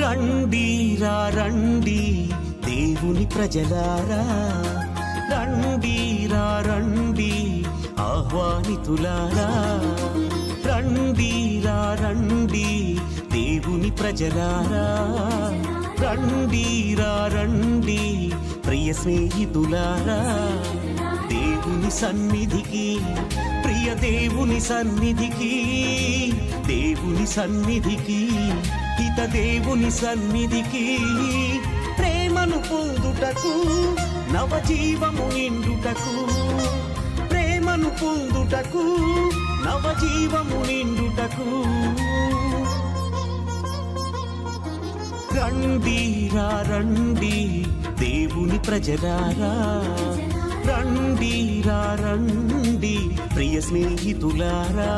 రండిరా రండి దేవుని ప్రజలారా, రండిరా రండి ఆహ్వానితులారా, రండిరా రండి దేవుని ప్రజలారా, రండిరా రండి ప్రియ స్నేహితులారా, దేవుని సన్నిధికి, ప్రియ దేవుని సన్నిధికి, దేవుని సన్నిధికి, హిత దేవుని సన్నిధికి, ప్రేమను పొందుటకు నవజీవము నిండుటకు, ప్రేమను పొందుటకు నవజీవము నిండుటకు, రండిరా రండి దేవుని ప్రజలారా, రండిరా రండి ప్రియ స్నేహితులారా.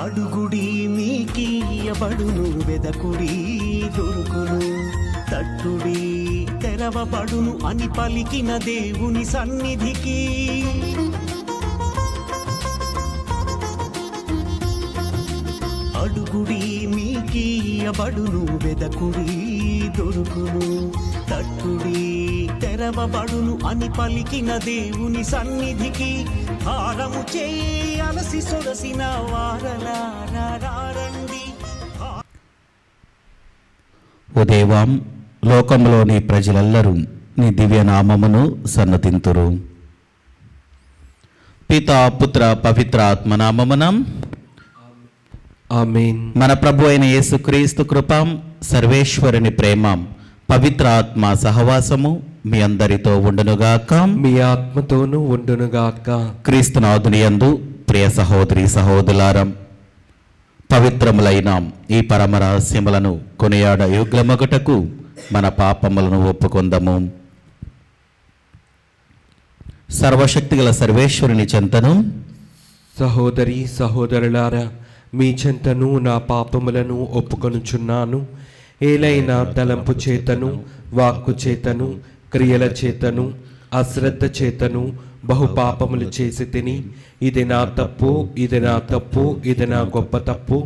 అడుగుడి మీకియబడును, వెదకుడి దొరుకును, తట్టుడి తెరవబడును అని పలికిన దేవుని సన్నిధికి, అడుగుడి మీకియబడును, వెదకుడి దొరుకును, తట్టుడి తెరవబడును అని పలికిన దేవుని సన్నిధికి, హారము చేయి అలసి సొరసిన వారలారా రండి. ఓ దేవాం, లోకంలోని ప్రజలెల్లరూ నీ దివ్యనామమును సన్నతింతురు. పితా పుత్ర పవిత్ర ఆత్మనామమున ఆమేన్. మన ప్రభు అయిన యేసుక్రీస్తు కృప, సర్వేశ్వరుని ప్రేమ, పవిత్ర ఆత్మ సహవాసము మీ అందరితో ఉండునుగాక, మీ ఆత్మతోనూ ఉండునుగాక. క్రీస్తునాథుని యందు ప్రియ సహోదరి సహోదరులారా, పవిత్రములైన ఈ పరమ రహస్యములను కొనియాడ యోగ్యమగుటకు మన పాపములను ఒప్పుకొందము. సర్వశక్తిగల సర్వేశ్వరుని చెంతను, సహోదరి సహోదరులారా, మీ చెంతను నా పాపములను ఒప్పుకొనుచున్నాను. ఏలైనా తలంపు చేతను, వాక్కు చేతను, క్రియల చేతను, అశ్రద్ధ చేతను బహుపాపములు చేసి తిని, ఇది నా తప్పు, ఇది నా తప్పు, ఇది నా గొప్ప తప్పు.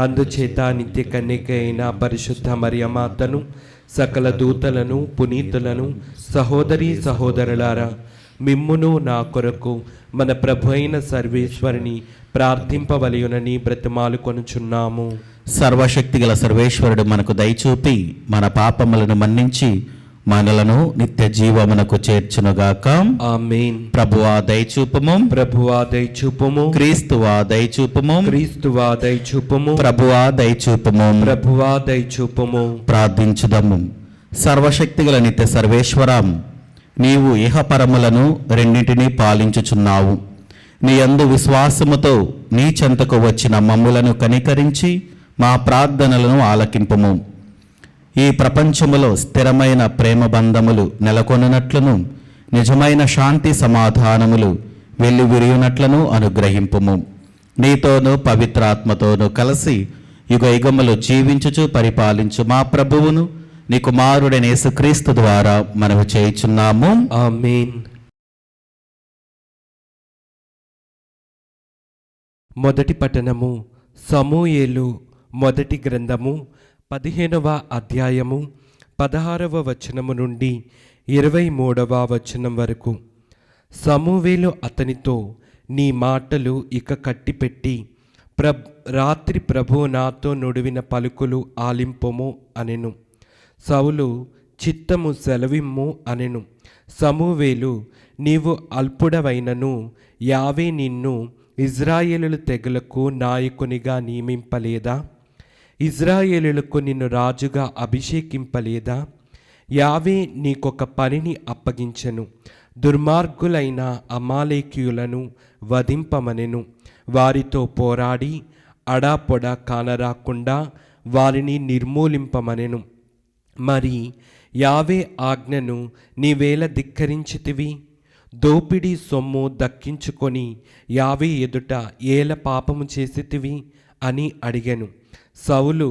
అందుచేత నిత్య కన్యక అయిన పరిశుద్ధ మరియమాతను, సకల దూతలను, పునీతులను, సహోదరి సహోదరులారా, మిమ్మును నా కొరకు మన ప్రభు అయిన సర్వేశ్వరుని ప్రార్థింపవలయునని బ్రతిమాలు కొనుచున్నాము. సర్వశక్తిగల సర్వేశ్వరుడు మనకు దయచూపి మన పాపములను మన్నించి మనలను నిత్య జీవమునకు చేర్చునుగాక. ఆమేన్. ప్రభువా దయచూపము, ప్రభువా దయచూపము, క్రీస్తువా దయచూపము, క్రీస్తువా దయచూపము, ప్రభువా దయచూపము. ప్రభువా దయచూపము. ప్రార్థించుదము. సర్వశక్తిగల నిత్య సర్వేశ్వరం, నీవు ఇహపరములను రెండింటినీ పాలించుచున్నావు. నీ యందు విశ్వాసముతో నీ చెంతకు వచ్చిన మమ్ములను కనికరించి మా ప్రార్థనలను ఆలకింపుము. ఈ ప్రపంచములో స్థిరమైన ప్రేమ బంధములు నెలకొనున్నట్లును, నిజమైన శాంతి సమాధానములు వెల్లివిరియునట్లను అనుగ్రహింపుము. నీతోనూ పవిత్రాత్మతోనూ కలిసి యుగ యుగములు జీవించుచు పరిపాలించు మా ప్రభువును నీ కుమారుడైన యేసుక్రీస్తు ద్వారా మనము చేయుచున్నాము. ఆమేన్. మొదటి పఠనము సమూయేలు మొదటి గ్రంథము 15వ అధ్యాయము 16వ వచనము నుండి 23వ వచనం వరకు. సమూవేలు అతనితో, నీ మాటలు ఇక కట్టిపెట్టి రాత్రి ప్రభువు నాతో నుడివిన పలుకులు ఆలింపుము అనెను. సౌలు, చిత్తము సెలవిమ్ము అనెను. సమూవేలు, నీవు అల్పుడవైనను యావే నిన్ను ఇజ్రాయేలు తెగలకు నాయకునిగా నియమింపలేదా? ఇజ్రాయేలులకు నిన్ను రాజుగా అభిషేకింపలేదా? యావే నీకొక పనిని అప్పగించెను. దుర్మార్గులైన అమాలేకీయులను వధింపమనెను. వారితో పోరాడి అడాపొడా కానరాకుండా వారిని నిర్మూలింపమనెను. మరి యావే ఆజ్ఞను నీవేళ ధిక్కరించితివి? దోపిడీ సొమ్ము దక్కించుకొని యావే ఎదుట ఏల పాపము చేసితివి అని అడిగెను. సౌలు,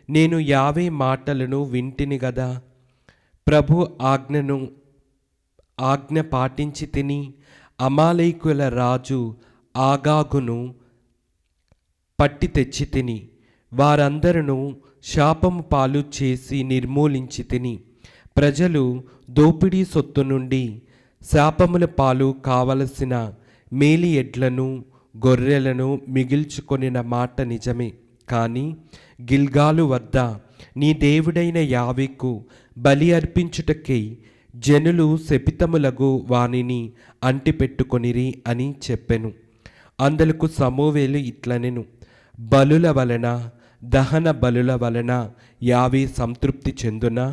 నేను యావే మాటలను వింటిని గదా, ప్రభు ఆజ్ఞ పాటించి తిని అమాలేకుల రాజు ఆగాగును పట్టి తెచ్చి తిని, వారందరూ శాపము పాలు చేసి నిర్మూలించి తిని, ప్రజలు దోపిడీ సొత్తు నుండి శాపముల పాలు కావలసిన మేలి ఎడ్లను గొర్రెలను మిగిల్చుకొనిన మాట నిజమే. కానీ గిల్గాలు వద్ద నీ దేవుడైన యావేకు బలి అర్పించుటకై జనులు శపితములగు వానిని అంటిపెట్టుకొనిరి అని చెప్పెను. అందులకు సమూవేలు ఇట్లనెను, బలుల వలన దహన బలుల వలన యావే సంతృప్తి చెందునా?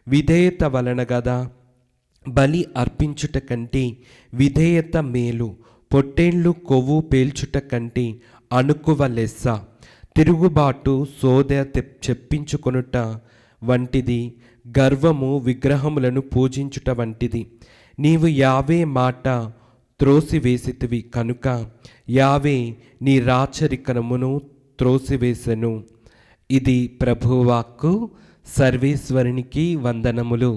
విధేయత వలన గదా. బలి అర్పించుట కంటే విధేయత మేలు. పొట్టేళ్ళు కొవ్వు పేల్చుట కంటే అణుకువ లెస్స. తిరుగుబాటు సోద చెప్పించుకొనుట వంటిది, గర్వము విగ్రహములను పూజించుట వంటిది. నీవు యావే మాట త్రోసివేసితివి కనుక యావే నీ రాచరికమును త్రోసివేసెను. ఇది ప్రభువాక్కు. సర్వేశ్వరునికి వందనములు.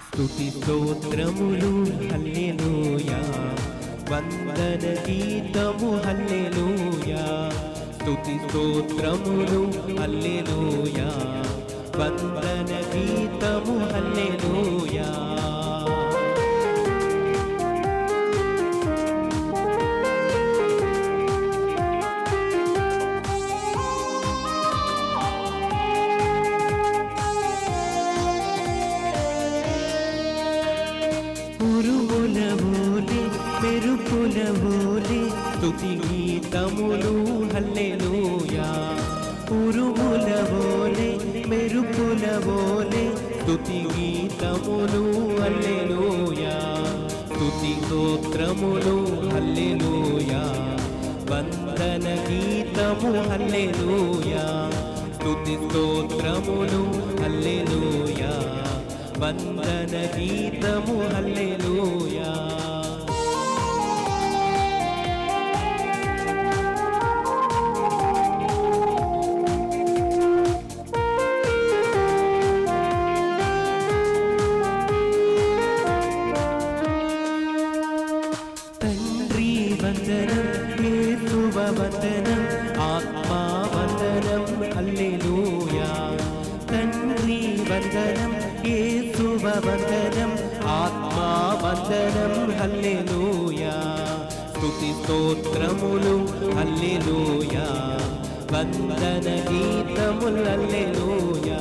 స్తుతి స్తోత్రములు హల్లెలూయా, వందన గీతము హల్లెలూయా. స్తుతి స్తోత్రములు హల్లెలూయా, వందన గీతము హల్లెలూయా. మెరుపుల వోలే స్తుతి గీతములు హల్లెలూయా. ఉరుముల వోలే మెరుపుల వోలే స్తుతి గీతములు హల్లెలూయా. స్తుతి స్తోత్రములు హల్లెలూయా, వందన గీతము హల్లెలూయా. స్తుతి స్తోత్రములు హల్లెలూయా. వందన గీతము హల్లెలూయా. తండ్రి వందనం, యేసువ వందనం, ఆత్మా వందనం హల్లెలూయా. తండ్రి వందనం, యేసువ వందనం, ఆత్మా వందనం హల్లెలూయా. స్తుతి స్తోత్రములు హల్లెలూయా, వందన గీతములు హల్లెలూయా.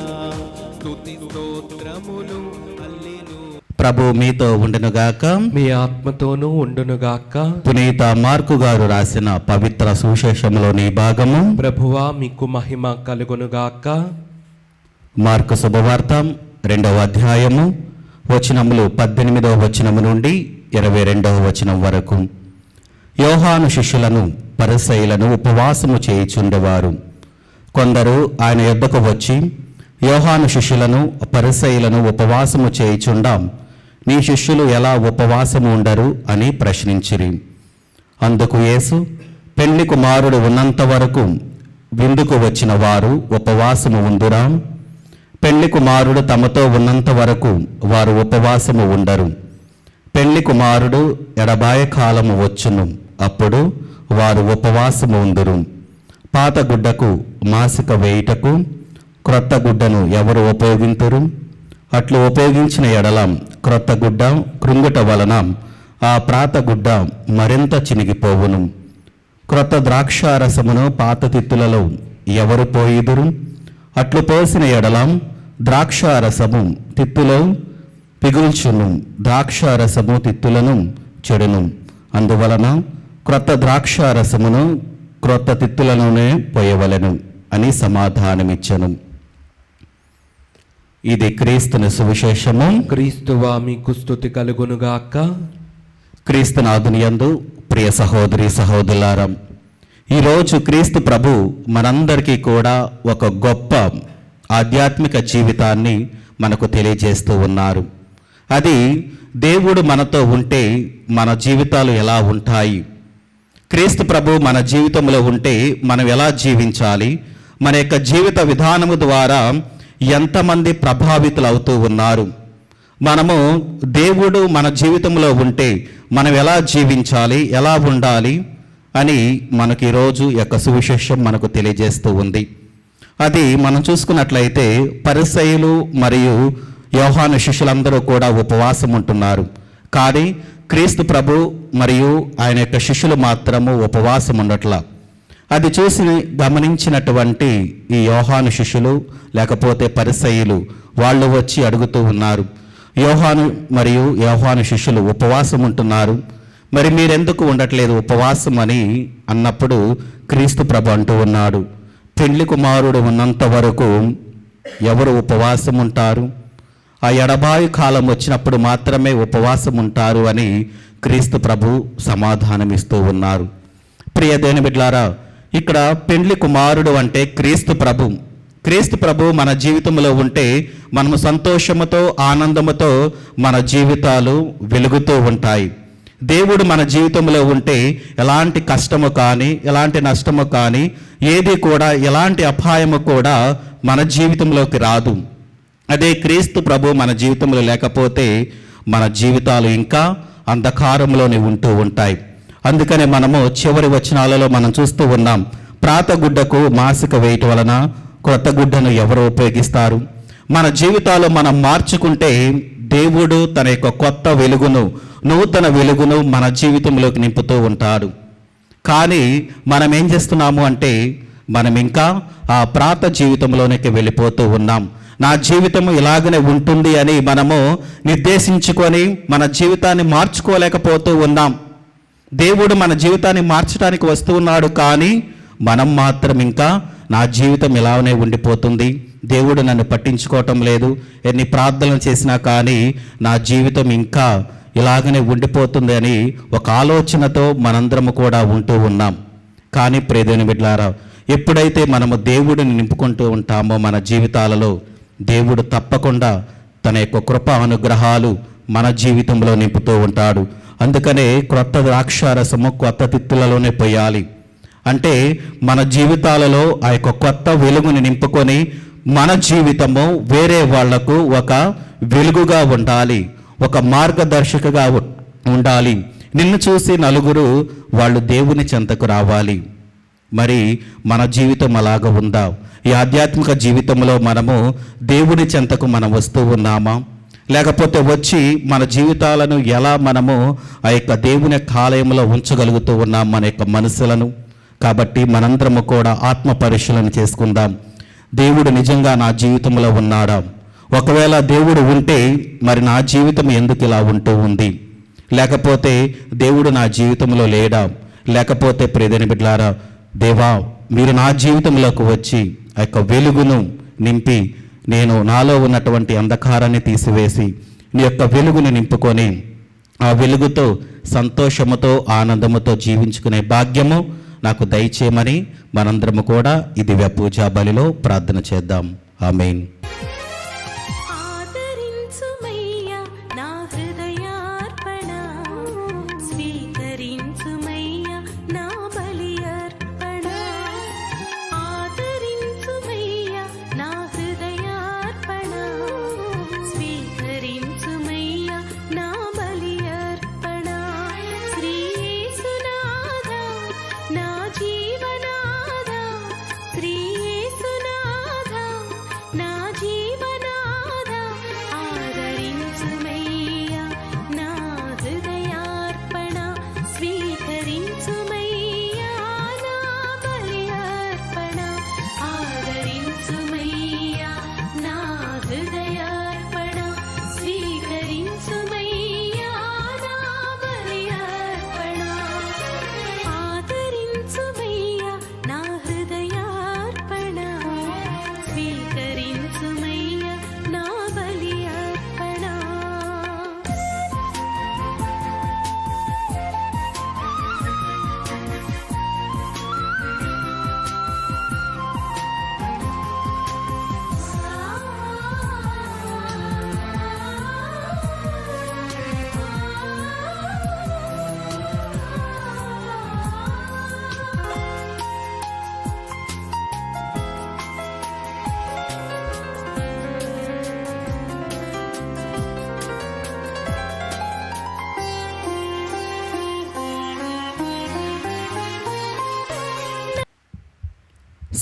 స్తుతి స్తోత్రములు హల్లెలూయా. ప్రభు మీతో ఉండునుగాక. మీ ఆత్మతోనూ ఉండునుగాక. పునీత మార్కు గారు రాసిన పవిత్ర సువిశేషంలోని భాగము. ప్రభువా మీకు మహిమ కలుగునుగాక. మార్కు శుభవార్త 2వ అధ్యాయము వచనములు 18వ వచనము నుండి 22వ వచనం వరకు. యోహాను శిష్యులను పరిసయ్యులను ఉపవాసము చేయుచుండేవారు. కొందరు ఆయన యొద్దకు వచ్చి, యోహాను శిష్యులను పరిసయ్యులను ఉపవాసము చేయుచుండాం, నీ శిష్యులు ఎలా ఉపవాసము ఉండరు అని ప్రశ్నించిరి. అందుకు యేసు, పెళ్లి కుమారుడు ఉన్నంత వరకు విందుకు వచ్చిన వారు ఉపవాసము ఉందురా? పెళ్లి కుమారుడు తమతో ఉన్నంత వరకు వారు ఉపవాసము ఉండరు. పెళ్లి కుమారుడు ఎడబాయ కాలము వచ్చును, అప్పుడు వారు ఉపవాసము ఉందురు. పాత గుడ్డకు మాసిక వేయుటకు క్రొత్త గుడ్డను ఎవరు ఉపయోగింతురు? అట్లు ఉపయోగించిన ఎడల క్రొత్త గుడ్డ కృంగుట వలన ఆ పాత గుడ్డ మరింత చినిగిపోవును. క్రొత్త ద్రాక్షారసమును పాత తిత్తులలో ఎవరు పోయిదురు? అట్లు పోసిన ఎడల ద్రాక్షారసము తిత్తులో పిగుల్చును, ద్రాక్షారసము తిత్తులను చెడును. అందువలన క్రొత్త ద్రాక్షారసమును క్రొత్త తిత్తులలోనే పోయవలెను అని సమాధానమిచ్చను. ఇది క్రీస్తుని సువిశేషము. క్రీస్తువా మీకు స్తుతి కలుగునుగాక. క్రీస్తునాథుని యందు ప్రియ సహోదరి సహోదరులారా, ఈరోజు క్రీస్తు ప్రభు మనందరికీ కూడా ఒక గొప్ప ఆధ్యాత్మిక జీవితాన్ని మనకు తెలియజేస్తూ ఉన్నారు. అది దేవుడు మనతో ఉంటే మన జీవితాలు ఎలా ఉంటాయి, క్రీస్తు ప్రభు మన జీవితంలో ఉంటే మనం ఎలా జీవించాలి, మన యొక్క జీవిత విధానము ద్వారా ఎంతమంది ప్రభావితులు అవుతూ ఉన్నారు, మనము దేవుడు మన జీవితంలో ఉంటే మనం ఎలా జీవించాలి, ఎలా ఉండాలి అని మనకి ఈరోజు యొక్క సువిశేషం మనకు తెలియజేస్తూ ఉంది. అది మనం చూసుకున్నట్లయితే పరిసయ్యులు మరియు యోహాను శిష్యులందరూ కూడా ఉపవాసం ఉంటున్నారు. కానీ క్రీస్తు ప్రభు మరియు ఆయన యొక్క శిష్యులు మాత్రము ఉపవాసం ఉండట్లా. అది చూసి గమనించినటువంటి ఈ యోహాను శిష్యులు లేకపోతే పరిసయ్యులు వాళ్ళు వచ్చి అడుగుతూ ఉన్నారు, యోహాను మరియు యోహాను శిష్యులు ఉపవాసం ఉంటున్నారు, మరి మీరెందుకు ఉండట్లేదు ఉపవాసం అని అన్నప్పుడు క్రీస్తు ప్రభు అంటూ ఉన్నాడు, పెళ్లి కుమారుడు ఉన్నంత వరకు ఎవరు ఉపవాసం ఉంటారు? ఆ ఎడబాయి కాలం వచ్చినప్పుడు మాత్రమే ఉపవాసం ఉంటారు అని క్రీస్తు ప్రభు సమాధానమిస్తూ ఉన్నారు. ప్రియ దేవుని బిడ్డలారా, ఇక్కడ పెండ్లి కుమారుడు అంటే క్రీస్తు ప్రభు. క్రీస్తు ప్రభు మన జీవితంలో ఉంటే మనము సంతోషముతో ఆనందముతో మన జీవితాలు వెలుగుతూ ఉంటాయి. దేవుడు మన జీవితంలో ఉంటే ఎలాంటి కష్టము కానీ ఎలాంటి నష్టము కానీ ఏది కూడా ఎలాంటి అపాయము కూడా మన జీవితంలోకి రాదు. అదే క్రీస్తు ప్రభు మన జీవితంలో లేకపోతే మన జీవితాలు ఇంకా అంధకారంలోనే ఉంటూ ఉంటాయి. అందుకనే మనము చివరి వచనాలలో మనం చూస్తూ ఉన్నాం, ప్రాత గుడ్డకు మాసిక వేయటం వలన క్రొత్త గుడ్డను ఎవరు ఉపయోగిస్తారు? మన జీవితాలు మనం మార్చుకుంటే దేవుడు తన యొక్క కొత్త వెలుగును, నూతన వెలుగును మన జీవితంలోకి నింపుతూ ఉంటాడు. కానీ మనం ఏం చేస్తున్నాము అంటే మనం ఇంకా ఆ ప్రాత జీవితంలోనికి వెళ్ళిపోతూ ఉన్నాం. నా జీవితం ఇలాగనే ఉంటుంది అని మనము నిర్దేశించుకొని మన జీవితాన్ని మార్చుకోలేకపోతూ ఉన్నాం. దేవుడు మన జీవితాన్ని మార్చడానికి వస్తూ ఉన్నాడు, కానీ మనం మాత్రం ఇంకా నా జీవితం ఇలానే ఉండిపోతుంది, దేవుడు నన్ను పట్టించుకోవటం లేదు, ఎన్ని ప్రార్థనలు చేసినా కానీ నా జీవితం ఇంకా ఇలాగనే ఉండిపోతుంది అని ఒక ఆలోచనతో మనందరము కూడా ఉంటూ ఉన్నాం. కానీ ప్రియదేవుని బిడ్డలారా, ఎప్పుడైతే మనము దేవుడిని నింపుకుంటూ ఉంటామో మన జీవితాలలో దేవుడు తప్పకుండా తన యొక్క కృప అనుగ్రహాలు మన జీవితంలో నింపుతూ ఉంటాడు. అందుకనే క్రొత్త ద్రాక్షారసము కొత్త తిత్తులలోనే పోయాలి. అంటే మన జీవితాలలో ఆ యొక్క కొత్త వెలుగుని నింపుకొని మన జీవితము వేరే వాళ్లకు ఒక వెలుగుగా ఉండాలి, ఒక మార్గదర్శకగా ఉండాలి. నిన్ను చూసి నలుగురు వాళ్ళు దేవుని చెంతకు రావాలి. మరి మన జీవితం అలాగ ఉందా? ఈ ఆధ్యాత్మిక జీవితంలో మనము దేవుని చెంతకు మనం వస్తూ ఉన్నామా? లేకపోతే వచ్చి మన జీవితాలను ఎలా మనము ఆ యొక్క దేవుని ఆలయంలో ఉంచగలుగుతూ ఉన్నాం మన యొక్క మనసులను? కాబట్టి మనందరము కూడా ఆత్మ పరిశీలన చేసుకుందాం. దేవుడు నిజంగా నా జీవితంలో ఉన్నాడా? ఒకవేళ దేవుడు ఉంటే మరి నా జీవితం ఎందుకు ఇలా ఉంటూ ఉంది? లేకపోతే దేవుడు నా జీవితంలో లేడా? లేకపోతే ప్రియదేని బిడ్డలారా, దేవా మీరు నా జీవితంలోకి వచ్చి ఆ యొక్క వెలుగును నింపి నేను నాలో ఉన్నటువంటి అంధకారాన్ని తీసివేసి నీ యొక్క వెలుగుని నింపుకొని ఆ వెలుగుతో సంతోషముతో ఆనందముతో జీవించుకునే భాగ్యము నాకు దయచేయమని మనందరము కూడా ఈ దివ్య పూజా బలిలో ప్రార్థన చేద్దాం. ఆమేన్. ఆదరించుమయ్యా నా హృదయార్పణ, స్వీకరించుమయ్యా నా బలి అర్పణ. ఆదరించుమయ్యా నా హృదయార్పణ, స్వీకరించుమయ్యా నా బలి అర్పణ. శ్రీ యేసునాథా నా జీవనాథా, శ్రీ యేసునాథా నా జీవనాథా, ఆదరించుమయ్యా నా హృదయార్పణ, స్వీకరించుమయ్యా నా బలి అర్పణ. ఆదరించుమయ్యా నా హృదయార్పణ, స్వీకరించుమయ్యా నా బలి అర్పణ. ఆదరించుమయ్యా నా హృదయార్పణ, స్వీకరించుమయ్యా నా బలి అర్పణ.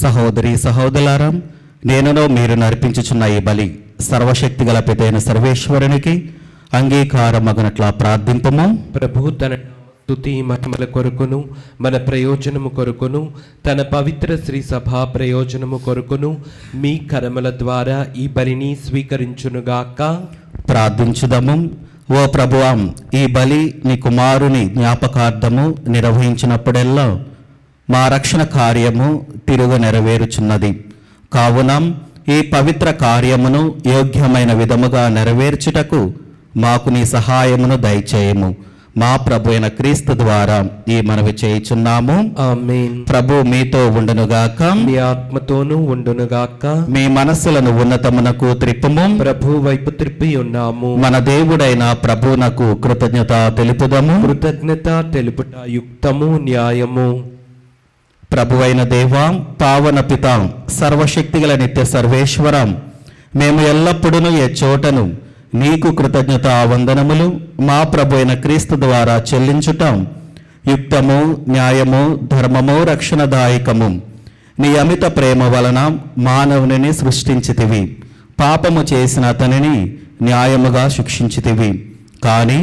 సహోదరి సహోదరులారా, నేనునో మీరు నర్పించుచున్న ఈ బలి సర్వశక్తి గల పితైన సర్వేశ్వరునికి అంగీకారమగునట్లా ప్రార్థింపము. ప్రభు తన స్తుతి మహిమల కొరకును మన ప్రయోజనము కొరకును తన పవిత్ర శ్రీ సభా ప్రయోజనము కొరకును మీ కరముల ద్వారా ఈ బలిని స్వీకరించునుగాక. ప్రార్థించుదము. ఓ ప్రభువాం, ఈ బలి నీ కుమారుని జ్ఞాపకార్థము నిర్వహించినప్పుడెల్లా మా రక్షణ కార్యము తిరుగు నెరవేరుచున్నది. కావున ఈ పవిత్ర కార్యమును యోగ్యమైన విధముగా నెరవేర్చుటకు మాకు నీ సహాయమును దయచేయము. మా ప్రభు అయిన క్రీస్తు ద్వారా ఈ మనవి చేయుచున్నాము. ఆమేన్. ప్రభు మీతో ఉండునుగాక, మీ ఆత్మతోనూ ఉండునుగాక. మీ మనస్సులను ఉన్నతమునకు త్రిప్పుము. ప్రభు వైపు త్రిప్పి ఉన్నాము. మన దేవుడైన ప్రభునకు కృతజ్ఞత తెలుపుదము. కృతజ్ఞత తెలుపుట యుక్తము న్యాయము. ప్రభువైన దేవా, పావన పిత, సర్వశక్తిగల నిత్య సర్వేశ్వరం, మేము ఎల్లప్పుడూ ఏ చోటను నీకు కృతజ్ఞత వందనములు మా ప్రభు అయిన క్రీస్తు ద్వారా చెల్లించుటాం యుక్తము, న్యాయము, ధర్మము, రక్షణదాయకము. నీ అమిత ప్రేమ వలన మానవుని సృష్టించితివి. పాపము చేసిన అతనిని న్యాయముగా శిక్షించితివి. కానీ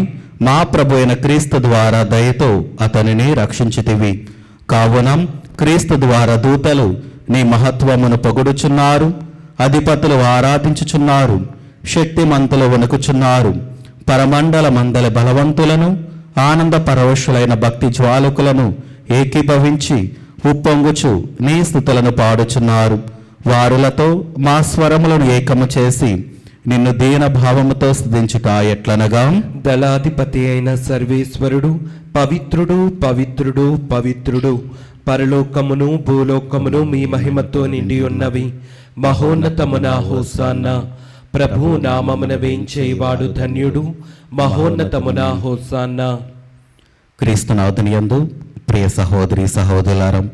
మా ప్రభు అయిన క్రీస్తు ద్వారా దయతో అతనిని రక్షించితివి. కావున క్రీస్తు ద్వారా దూతలు నీ మహత్వమును పొగుడుచున్నారు, అధిపతులు ఆరాధించుచున్నారు, శక్తిమంతులు వణుకుచున్నారు. పరమండల మందలి బలవంతులను, ఆనంద పరవశులైన భక్తి జ్వాలకులను ఏకీభవించి ఉప్పొంగుచు నీ స్తుతులను పాడుచున్నారు. వారులతో మా స్వరములను ఏకము చేసి నిన్ను దీన భావముతో స్తుతించుట ఎట్లనగా, దళాధిపతి అయిన సర్వేశ్వరుడు పవిత్రుడు పవిత్రుడు పవిత్రుడు, పరలోకమును భూలోకమును మీ మహిమతో నిండి ఉన్నవి. మహోన్నతమున హోసాన్న. ప్రభు నామమున వేంచేవాడు ధన్యుడు. మహోన్నతమున హోసాన్న. క్రీస్తునాథుని యందు ప్రియ సహోదరి సహోదరులారం,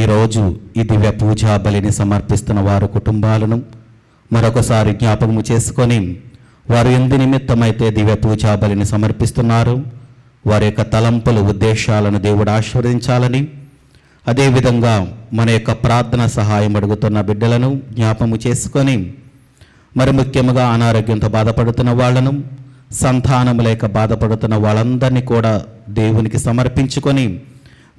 ఈరోజు ఈ దివ్య పూజా బలిని సమర్పిస్తున్న వారి కుటుంబాలను మరొకసారి జ్ఞాపకము చేసుకొని వారు ఎందు నిమిత్తమైతే దివ్య పూజా బలిని సమర్పిస్తున్నారు వారి యొక్క తలంపులు ఉద్దేశాలను దేవుడు ఆశీర్వదించాలని, అదేవిధంగా మన యొక్క ప్రార్థన సహాయం అడుగుతున్న బిడ్డలను జ్ఞాపకము చేసుకొని మరి ముఖ్యంగా అనారోగ్యంతో బాధపడుతున్న వాళ్ళను, సంతానం లేక బాధపడుతున్న వాళ్ళందరినీ కూడా దేవునికి సమర్పించుకొని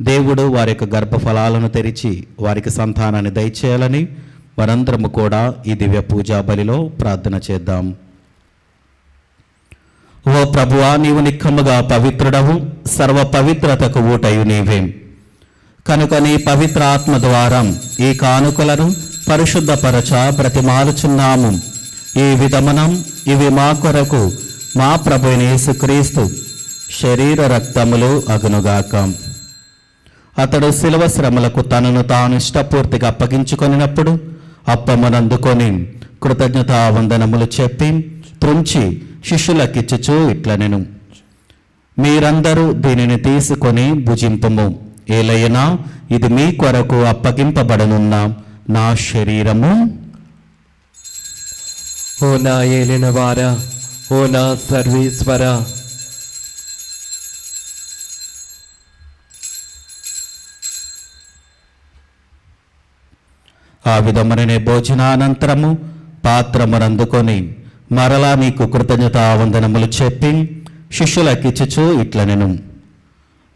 దేవుడు వారి యొక్క గర్భఫలాలను తెరిచి వారికి సంతానాన్ని దయచేయాలని వారందరము కూడా ఈ దివ్య పూజా బలిలో ప్రార్థన చేద్దాం. ఓ ప్రభువా, నీవు నిక్కముగా పవిత్రుడవు, సర్వ పవిత్రతకు ఊటయు నీవే. కనుక నీ పవిత్ర ఆత్మ ద్వారా ఈ కానుకలను పరిశుద్ధపరచ బ్రతిమాలుచున్నాము. ఈ విధమునం ఇవి మా కొరకు మా ప్రభువైన యేసుక్రీస్తు శరీర రక్తములు అగునుగాక. అతడు శిలువ శ్రమలకు తనను తాను ఇష్టపూర్తిగా అప్పగించుకొనినప్పుడు అప్పమునందుకొని కృతజ్ఞతా వందనములు చెప్పి త్రుంచి శిష్యులకిచ్చుచూ ఇట్లనెను, మీరందరూ దీనిని తీసుకొని భుజింపుము. ఏలయనా ఇది మీ కొరకు అప్పగింపబడనున్న నా శరీరము. ఓ నా ఏలిన వారా, ఓ నా సర్వేశ్వర, ఆ విధముననే భోజనానంతరము పాత్రమునందుకొని మరలా మీకు కృతజ్ఞతా వందనములు చెప్పి శిష్యులకిచ్చుచూ ఇట్లనెను,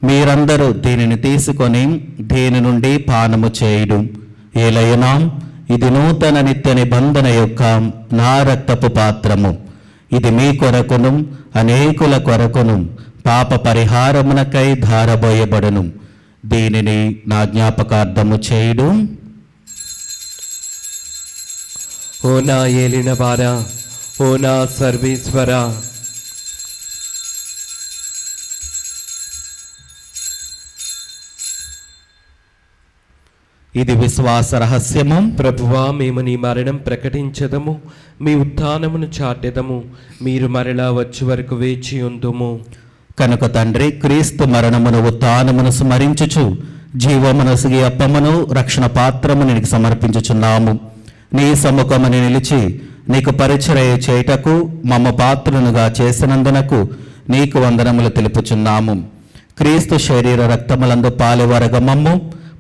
మీరందరూ దీనిని తీసుకొని దీని నుండి పానము చేయుడు. ఏలయనా ఇది నూతన నిత్య నిబంధన యొక్క నా రక్తపు పాత్రము. ఇది మీ కొరకును అనేకుల కొరకును పాప పరిహారమునకై ధారబోయబడును. దీనిని నా జ్ఞాపకార్థము చేయుడు. ఓ నా ఏలిన వారా, ఓ నా సర్వేశ్వర, ఇది విశ్వాస రహస్యము. ప్రభువా, మేము నీ మరణం ప్రకటించదము, మీ ఉత్థానమును చాటెదము. మీరు మరలా వచ్చే వరకు వేచి ఉందుము. కనుక తండ్రి, క్రీస్తు మరణమును ఉత్థానమును స్మరించుచు జీవమనసుగి అప్పమును రక్షణ పాత్రమును నీకు సమర్పించుచున్నాము. నీ సముఖముని నిలిచి నీకు పరిచర్య చేయుటకు మమ్మ పాత్రనుగా చేసినందునకు నీకు వందనములు తెలుపుచున్నాము. క్రీస్తు శరీర రక్తములందు పాలువరగ మమ్ము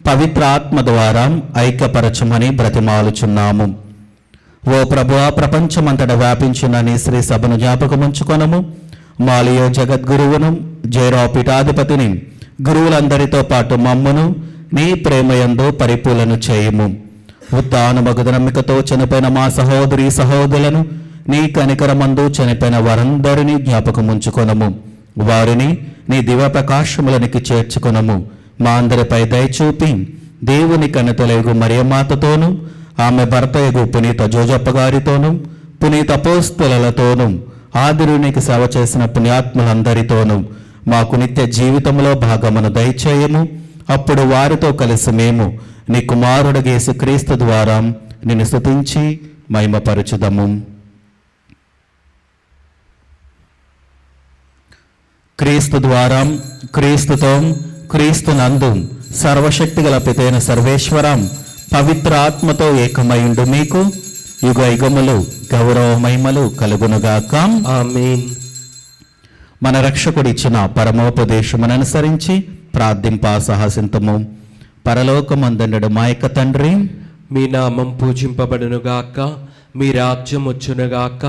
పవిత్ర ఆత్మ ద్వారా ఐక్యపరచమని బ్రతిమాలుచున్నాము. ఓ ప్రభువా, ప్రపంచమంతటా వ్యాపించిన నీ శ్రీ సభను జ్ఞాపకముంచుకొనము. మాలియో జగద్గురువును, జైరావు పీఠాధిపతిని, గురువులందరితో పాటు మమ్మును నీ ప్రేమయందు పరిపూలను చేయుము. ఉత్థానమగు నమ్మికతో చనిపోయిన మా సహోదరి సహోదరులను నీ కనికరమందు చనిపోయిన వారందరినీ జ్ఞాపకముంచుకొనము. వారిని నీ దివ్య ప్రకాశములనికి చేర్చుకొనము. మా అందరిపై దయచూపి దేవుని కన్నతలేగు మరియమాతతోనూ ఆమె భర్తయగు పునీత జోజప్ప గారితోనూ పునీత అపోస్తలులతోనూ ఆదిరునికి సేవ చేసిన పుణ్యాత్ములందరితోనూ మాకు నిత్య జీవితంలో భాగమును దయచేయము. అప్పుడు వారితో కలిసి మేము నీ కుమారుడు యేసుక్రీస్తు ద్వారా నిన్ను స్తుతించి మహిమపరచుదము. క్రీస్తు ద్వారా, క్రీస్తుతో, క్రీస్తు నందు సర్వశక్తి గల పితైన సర్వేశ్వరం పవిత్ర ఆత్మతో ఏకమైండు మీకు యుగ యుగములు గౌరవ మహిమలు కలుగునుగాక. ఆమేన్. మన రక్షకుడిచ్చిన పరమోపదేశమును అనుసరించి ప్రార్థింప సాహసింతము. పరలోకమందుండు మా యొక్క తండ్రి, మీ నామం పూజింపబడునుగాక, మీ రాజ్యం వచ్చునుగాక,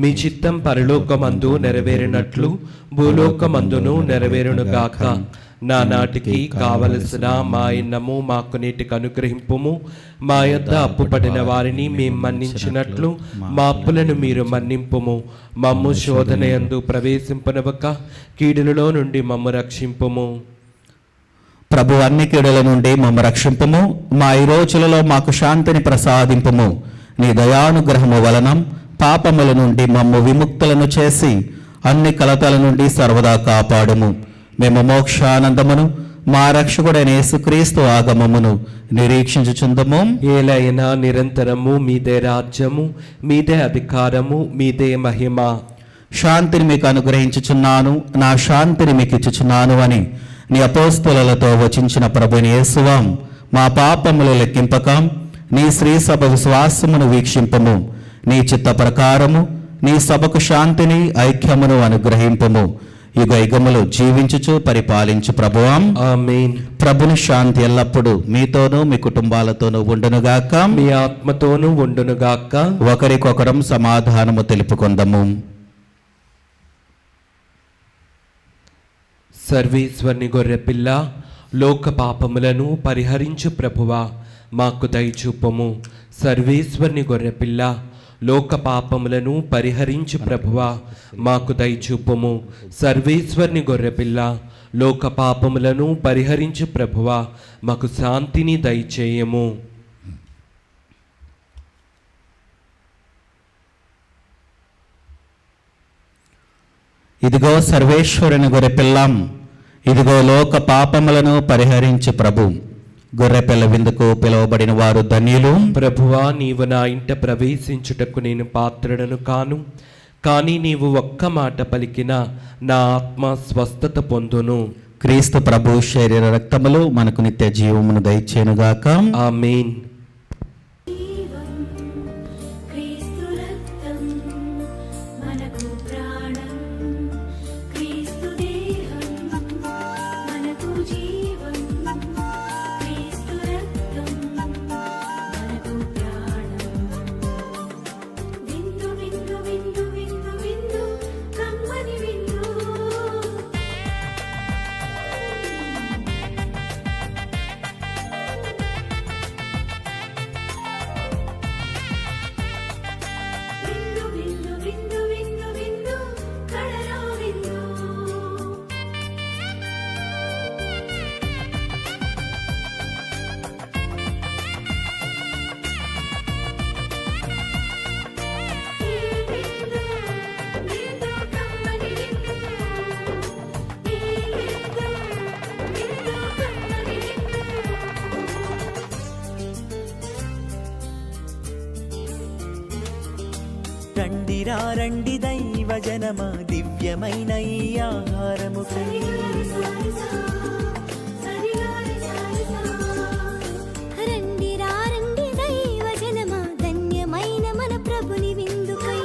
మీ చిత్తం పరలోకమందు నెరవేరినట్లు భూలోకమందును నెరవేరునుగాక. నానాటికి కావలసిన మా ఇన్నము మాకు నీటికి అనుగ్రహింపుము. మా యొద్ద అప్పుపడిన వారిని మేము మన్నించినట్లు మా అప్పులను మీరు మన్నింపుము. మమ్ము శోధనయందు ప్రవేశింపనవక కీడులలో నుండి మమ్ము రక్షింపుము. ప్రభు, అన్ని కీడుల నుండి మమ్మ రక్షింపుము. మా ఈ రోజులలో మాకు శాంతిని ప్రసాదింపుము. నీ దయానుగ్రహము వలన పాపముల నుండి మమ్ము విముక్తులను చేసి అన్ని కలతల నుండి సర్వదా కాపాడుము. మేము మోక్షానందమును మా రక్షకుడైన యేసుక్రీస్తు ఆగమమును నిరీక్షించుచుందము. ఏలైనా నిరంతరము మీదే రాజ్యము, మీదే అధికారము, మీదే మహిమ. శాంతిని మీకు అనుగ్రహించుచున్నాను, నా శాంతిని మీకు ఇచ్చుచున్నాను అని నీ అపోస్తలులతో వచించిన ప్రభుని యేసువాం, మా పాపములు లెక్కింపక నీ శ్రీ సభ విశ్వాసమును వీక్షింపము. నీ చిత్త ప్రకారము నీ సభకు శాంతిని ఐక్యమును అనుగ్రహింపము. యుగ యుగములు జీవించుచు పరిపాలించు ప్రభువాం. ఆమేన్. ప్రభుని శాంతి ఎల్లప్పుడూ మీతోనూ మీ కుటుంబాలతోనూ ఉండునుగాక. మీ ఆత్మతోనూ ఉండునుగాక. ఒకరికొకరం సమాధానము తెలుపుకొందము. సర్వేశ్వరుని గొర్రెపిల్ల, లోక పాపములను పరిహరించు ప్రభువా, మాకు దయచూపము. సర్వేశ్వరుని గొర్రెపిల్ల, లోక పాపములను పరిహరించు ప్రభువా, మాకు దయచూపము. సర్వేశ్వరుని గొర్రెపిల్ల, లోక పాపములను పరిహరించు ప్రభువా, మాకు శాంతిని దయచేయము. ఇదిగో సర్వేశ్వరుని గొర్రెపిల్లం, ఇదిగో లోక పాపములను పరిహరించు ప్రభు. గొర్రెపిల్ల విందుకు పిలువబడిన వారు ధన్యులు. ప్రభువా, నీవు నా ఇంట ప్రవేశించుటకు నేను పాత్రుడను కాను, కానీ నీవు ఒక్క మాట పలికిన నా ఆత్మ స్వస్థత పొందును. క్రీస్తు ప్రభు శరీర రక్తములు మనకు నిత్య జీవమును దయచేయునుగాక. ఆమేన్. జీవం క్రీస్తు రక్తం మనకు ప్రాణం, క్రీస్తు దేహం మనకు జీవం, క్రీస్తు రక్తం మనకు ప్రాణం. విందు విందు విందు విందు విందు కమ్మని విందు. విందు విందు విందు విందు విందు కడలో విందు. ఈ విందు విందు కమ్మని విందు. ఈ విందు విందు కమ్మని విందు. రండిరా రండి దైవ జనమ, దివ్యమైన ఈ ఆహారము రండి రా రండి దైవ జనమా, ధన్యమైన మన ప్రభుని విందుకై.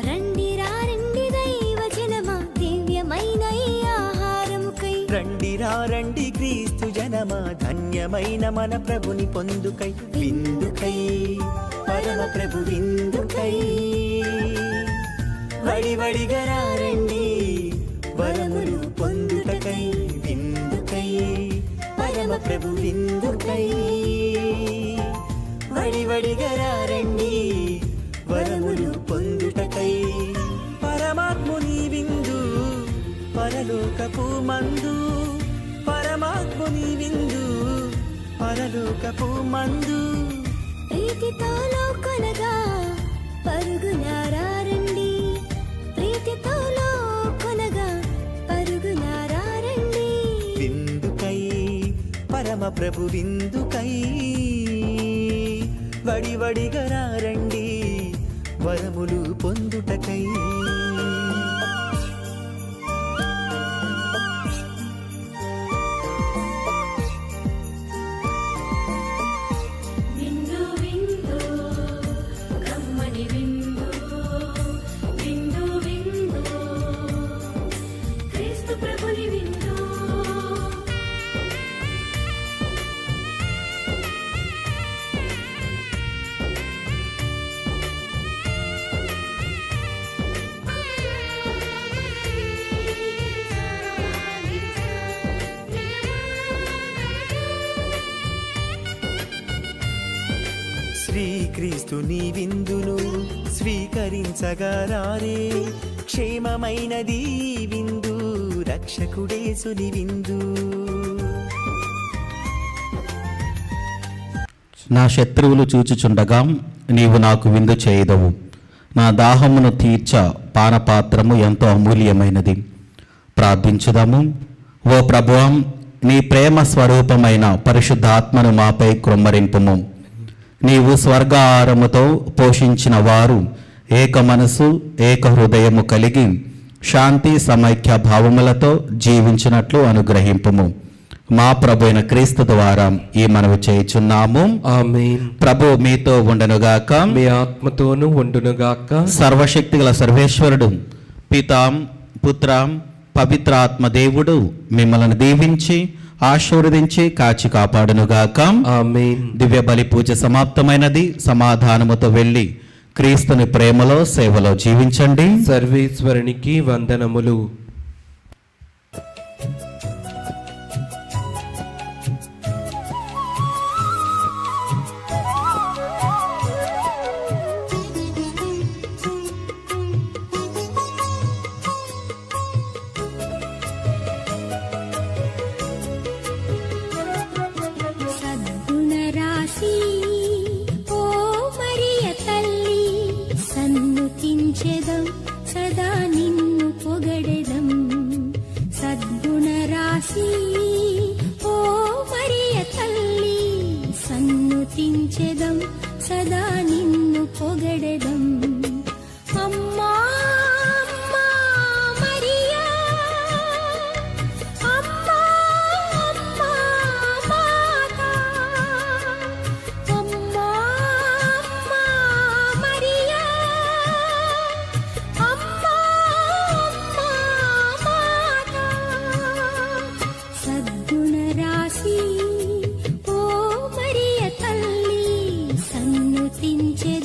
రండి రా రండి దైవ జనమా, దివ్యమైన ఈ ఆహారముకై. రండిరా రండి క్రీస్తు జనమ, ధన్యమైన మన ప్రభుని పొందుకై. విందుకై పరమ ప్రభు విందుకై, వడి వడిగా రండి వరములు పొందుటకై. విందుకై పరమ ప్రభు విందుకై, వడి వడిగా రండి వరములు పొందుటకై. పరమాత్ముని విందు పరలోకపు మందు, పరమాత్ముని విందు పరలోకపు మందు. ప్రీతితో లోకొనగా పరుగునారా రండి, ప్రీతితో లోకొనగా పరుగునారా రండి. విందుకై పరమ ప్రభు విందుకై, వడి వడిగా రండి వరములు పొందుటకై. విందు విందు కమ్మని విందు. విందు విందు క్రీస్తు ప్రభుని విందు. శ్రీక్రీస్తుని విందును స్వీకరించగరారే, క్షేమమైనది ఈ విందు, రక్షకుడేసుని విందు. నా శత్రువులు చూచుచుండగా నీవు నాకు విందు చేయదవు. నా దాహమును తీర్చ పానపాత్రము ఎంతో అమూల్యమైనది. ప్రార్థించుదాము. ఓ ప్రభువా, నీ ప్రేమ స్వరూపమైన పరిశుద్ధాత్మను మాపై కృమ్మరింపుము. నీవు స్వర్గాహారముతో పోషించిన వారు ఏక మనసు ఏక హృదయము కలిగి శాంతి సమైక్య భావములతో జీవించినట్లు అనుగ్రహింపుము. మా ప్రభు అయిన క్రీస్తు ద్వారా ఈ మనవి చేయుచున్నాము. ఆమేన్. ప్రభు మీతో ఉండనుగాక. మీ ఆత్మతోనూ ఉండునుగాక. సర్వశక్తిగల సర్వేశ్వరుడు పితాం పుత్రం పవిత్రాత్మ దేవుడు మిమ్మల్ని దీవించి ఆశీర్వదించి కాచి కాపాడునుగాక. ఆమేన్. దివ్య బలి పూజ సమాప్తమైనది. సమాధానముతో వెళ్ళి క్రీస్తుని ప్రేమలో సేవలో జీవించండి. సర్వేశ్వరునికి వందనములు. సద్గుణరాశి ఓ మరియ తల్లి, సన్నుతించెదం సదా నిన్ను పొగడెదం. సద్గుణరాశి ఓ మరియ తల్లి, సన్నుతించెదం సదా నిన్ను పొగడెదం. అమ్మా అమ్మా మరియా, అమ్మా అమ్మా మాతా, అమ్మా అమ్మా మరియా, అమ్మా అమ్మా మాతా. సద్గుణరాశి ఓ మరియ తల్లి, సన్నుతించెదం